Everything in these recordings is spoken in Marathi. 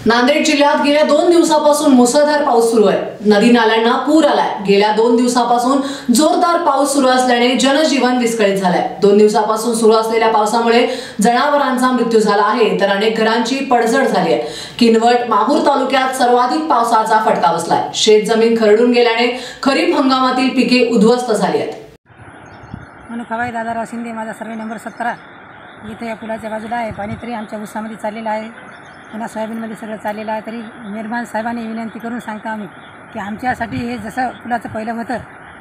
नांदेड जिल्ह्यात गेल्या 2 दिवसापासून मुसळधार पाऊस सुरू आहे। नदी नाल्यांना पूर आलाय। गेल्या 2 दिवसापासून जोरदार पाऊस सुरू असल्याने जनजीवन विस्कळीत झालंय। 2 दिवसापासून सुरू असलेल्या पावसामुळे जनावरांचा मृत्यू झाला आहे तर अनेक घरांची पडझड झाली आहे। किनवट माहूर तालुक्यात सर्वाधिक पावसाचा फटका बसलाय। शेतजमीन खरडून गेल्याने खरीप हंगामातील पिके उद्ध्वस्त झाली आहेत। खवाई दादाराव शिंदे, माझा सर्वे नंबर 17 इथे या पुलाच्या बाजूला आहे। पाणी तरी आमच्या ऊसामध्ये चाललेलं आहे, पुन्हा सोयाबीनमध्ये सगळं चाललेलं आहे। तरी मेहरबान साहेबांनी विनंती करून सांगता आम्ही की आमच्यासाठी हे जसं पुलाचं पहिलं होतं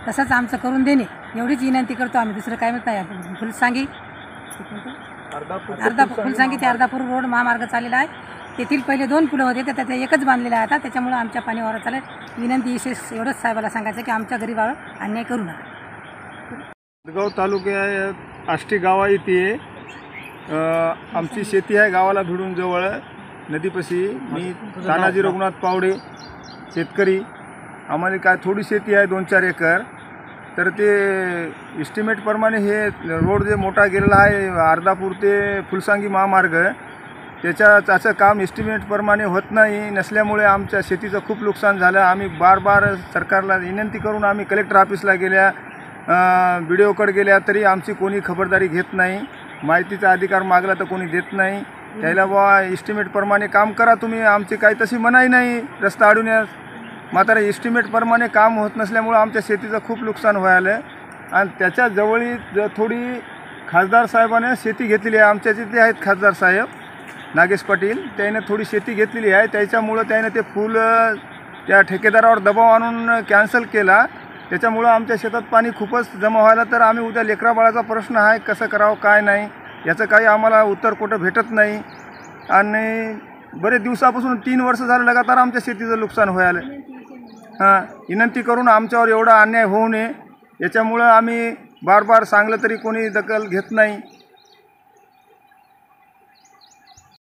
तसंच आमचं करून देणे, एवढीच विनंती करतो आम्ही। दुसरं काय म्हणत नाही। फुलसांगी फुलसांगी ते अर्धापूर रोड महामार्ग चाललेला आहे। तेथील पहिले 2 पुलं होते तर त्याचा एकच बांधलेला आहे आता। त्याच्यामुळे आमच्या पाणी वावरात चाललं। विनंती विशेष एवढंच साहेबाला सांगायचं की आमच्या गरीबावर अन्याय करू नका। गाव तालुक्यात आष्टी गावा येथे आमची शेती आहे। गावाला भिडून जवळ नदीपाशी मी तानाजी रघुनाथ पावडे शेतकरी। आम्हाला काय थोडी शेती आहे 2-4 एकर। तर ते इस्टिमेटप्रमाणे हे रोड जे मोठा गेलेला आहे अर्धापूर ते फुलसांगी महामार्ग, त्याचं काम इस्टिमेटप्रमाणे होत नाही नसल्यामुळे आमच्या शेतीचं खूप नुकसान झालं। आम्ही बार सरकारला विनंती करून आम्ही कलेक्टर ऑफिसला गेल्या, BDOकडे गेल्या, तरी आमची कोणी खबरदारी घेत नाही। माहितीचा अधिकार मागला तर कोणी देत नाही। त्याला बा इस्टिमेटप्रमाणे काम करा तुम्ही, आमची काही तशी मनाई नाही रस्ता अडवण्यास। मात्र इस्टिमेटप्रमाणे काम होत नसल्यामुळं आमच्या शेतीचं खूप नुकसान व्हायलं। आणि त्याच्या जवळी थोडी खासदार साहेबाने शेती घेतलेली आहे। आमच्या तिथे आहेत खासदार साहेब नागेश पाटील, त्याने थोडी शेती घेतलेली आहे। त्याच्यामुळं त्याने ते फुल त्या ठेकेदारावर दबाव आणून कॅन्सल केला। त्याच्यामुळं आमच्या शेतात पाणी खूपच जमा व्हायला। तर आम्ही उद्या लेकराबाळाचा प्रश्न आहे, कसं करावं काय नाही याचं काही आम्हाला उत्तर कुठं भेटत नाही। आणि बरेच दिवसापासून 3 वर्ष झालं लगातार आमच्या शेतीचं नुकसान व्हायला। विनंती करून आमच्यावर एवढा अन्याय होऊ नये याच्यामुळं आम्ही बार सांगलं तरी कोणी दखल घेत नाही।